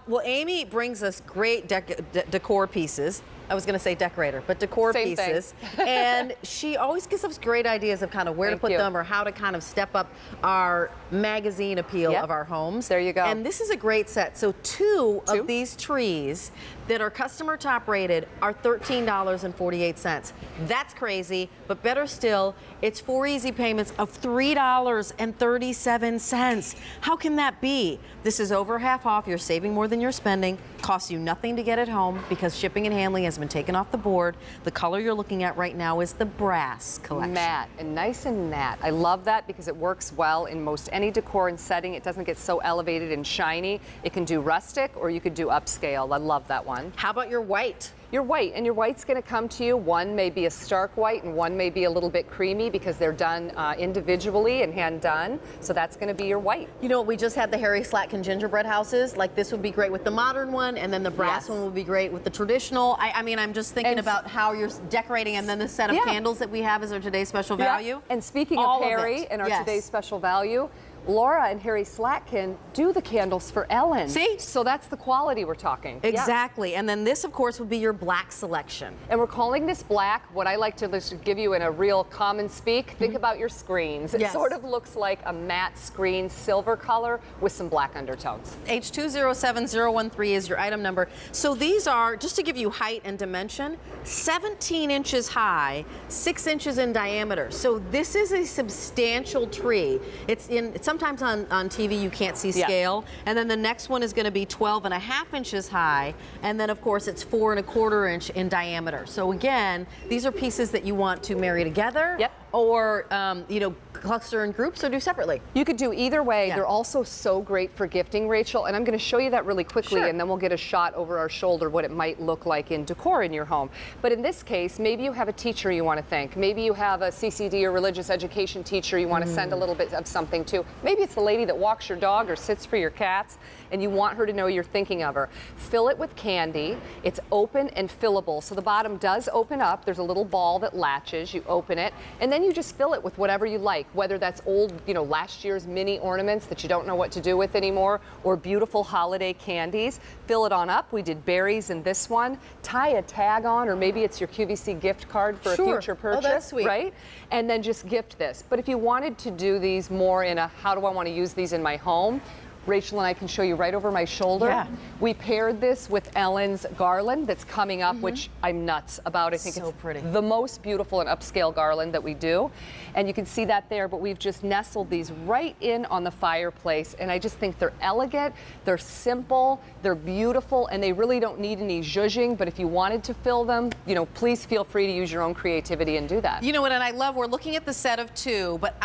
Well, Amy brings us great decor pieces. I was going to say decorator, but decor Same pieces. And she always gives us great ideas of kind of where to put them or how to kind of step up our magazine appeal of our homes. There you go. And this is a great set. So two of these trees that are customer top rated are $13.48. That's crazy, but better still, it's 4 easy payments of $3.37. How can that be? This is over half off. You're saving more than you're spending. Costs you nothing to get it home because shipping and handling has been taken off the board. The color you're looking at right now is the brass collection. Matte and nice and matte. I love that because it works well in most any decor and setting. It doesn't get so elevated and shiny. It can do rustic or you could do upscale. I love that one. How about your white? Your white, and your white's going to come to you. One may be a stark white and one may be a little bit creamy because they're done individually and hand done. So that's going to be your white. You know, we just had the Harry Slatkin gingerbread houses. Like this would be great with the modern one, and then the brass one would be great with the traditional. I mean, I'm just thinking about how you're decorating, and then the set of candles that we have is our today's special value. And speaking of Harry and our today's special value, Laura and Harry Slatkin do the candles for Ellen. See? So that's the quality we're talking. Exactly. And then this, of course, would be your black selection. And we're calling this black. What I like to just give you in a real common speak, think about your screens. It sort of looks like a matte screen, silver color with some black undertones. H207013 is your item number. So these are, just to give you height and dimension, 17 inches high, 6 inches in diameter. So this is a substantial tree. It's sometimes on TV you can't see scale, and then the next one is going to be 12.5 inches high, and then of course it's 4.25 inch in diameter. So again, these are pieces that you want to marry together, or you know, cluster in groups or do separately. You could do either way. They're also so great for gifting, Rachel, and I'm going to show you that really quickly, and then we'll get a shot over our shoulder what it might look like in decor in your home. But in this case, maybe you have a teacher you want to thank. Maybe you have a CCD or religious education teacher you want to send a little bit of something to. Maybe it's the lady that walks your dog or sits for your cats, and you want her to know you're thinking of her. Fill it with candy. It's open and fillable, so the bottom does open up. There's a little ball that latches. You open it, and then you just fill it with whatever you like, whether that's old, you know, last year's mini ornaments that you don't know what to do with anymore, or beautiful holiday candies. Fill it on up. We did berries in this one. Tie a tag on, or maybe it's your QVC gift card for a future purchase, that's sweet. Right? And then just gift this. But if you wanted to do these more in a, how do I want to use these in my home? Rachel and I can show you right over my shoulder. We paired this with Ellen's garland that's coming up, which I'm nuts about. I think it's the most beautiful and upscale garland that we do. And you can see that there, but we've just nestled these right in on the fireplace. And I just think they're elegant, they're simple, they're beautiful, and they really don't need any zhuzhing. But if you wanted to fill them, you know, please feel free to use your own creativity and do that. You know what, and I love, we're looking at the set of two, but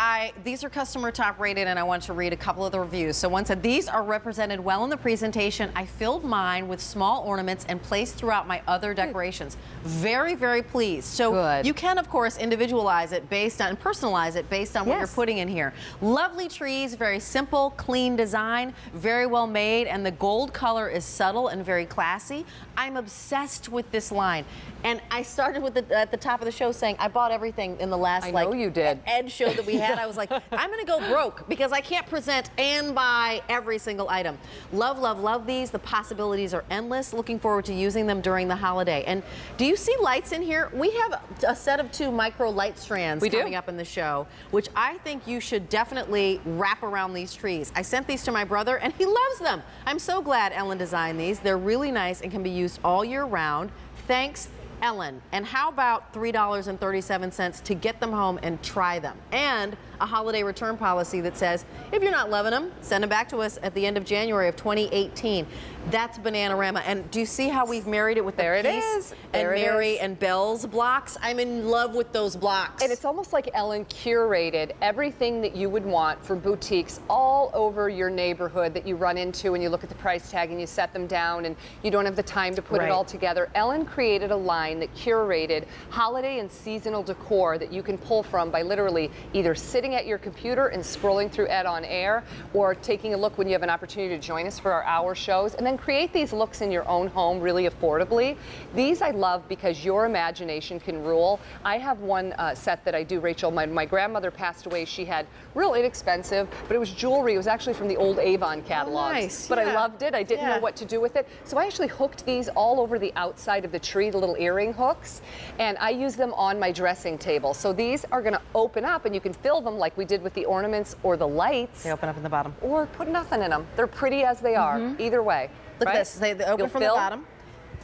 these are customer top rated, and I want to read a couple of the reviews. So one said, these are represented well in the presentation. I filled mine with small ornaments and placed throughout my other decorations. Very, very pleased. So you can, of course, individualize it based on, personalize it based on what you're putting in here. Lovely trees, very simple, clean design, very well made, and the gold color is subtle and very classy. I'm obsessed with this line. And I started with at the top of the show saying I bought everything in the last Ed show that we had. I was like, I'm going to go broke because I can't present and buy every single item. Love, love, love these. The possibilities are endless. Looking forward to using them during the holiday. And do you see lights in here? We have a set of 2 micro light strands coming up in the show, which I think you should definitely wrap around these trees. I sent these to my brother and he loves them. I'm so glad Ellen designed these. They're really nice and can be used all year round. Thanks, Ellen. And how about $3.37 to get them home and try them? And a holiday return policy that says, if you're not loving them, send them back to us at the end of January of 2018. That's Bananarama. And do you see how we've married it with the peace and Mary and Belle's blocks? I'm in love with those blocks. And it's almost like Ellen curated everything that you would want for boutiques all over your neighborhood that you run into and you look at the price tag and you set them down and you don't have the time to put it all together. Ellen created a line line that curated holiday and seasonal decor that you can pull from by literally either sitting at your computer and scrolling through Ed on Air, or taking a look when you have an opportunity to join us for our hour shows, and then create these looks in your own home really affordably. These I love because your imagination can rule. I have one set that I do, Rachel. My grandmother passed away. She had real inexpensive, but it was jewelry. It was actually from the old Avon catalogs. Oh, nice. But I Yeah. loved it. I didn't know what to do with it. So I actually hooked these all over the outside of the tree, the little earring hooks, and I use them on my dressing table. So these are going to open up, and you can fill them like we did with the ornaments or the lights. They open up in the bottom. Or put nothing in them. They're pretty as they are, either way. Look right? at this. They open You'll from fill. the bottom.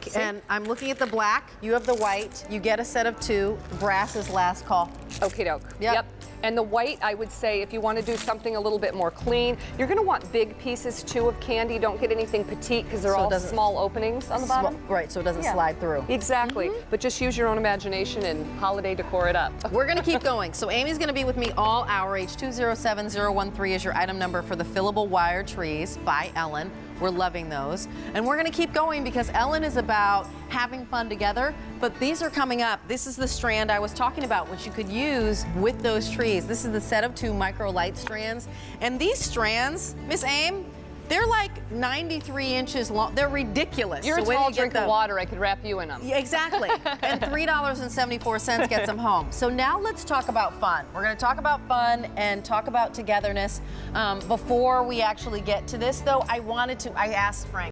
See? And I'm looking at the black. You have the white. You get a set of 2. Brass is last call. Okie doke. Yep. And the white, I would say, if you want to do something a little bit more clean, you're going to want big pieces too of candy. Don't get anything petite because they're So it all doesn't- small openings on the bottom. Right, so it doesn't Yeah. slide through. Exactly. But just use your own imagination and holiday decor it up. We're going to keep going. So Amy's going to be with me all hour. H207013 is your item number for the fillable wire trees by Ellen. We're loving those. And we're going to keep going because Ellen is about having fun together. But these are coming up. This is the strand I was talking about, which you could use with those trees. This is the set of 2 micro light strands. And these strands, Miss Aim, they're like 93 inches long. They're ridiculous. You're So a where do tall you get drink of them? water. I could wrap you in them. Yeah, exactly. And $3.74 gets them home. So now let's talk about fun. We're going to talk about fun and talk about togetherness. Before we actually get to this, though, I asked Frank,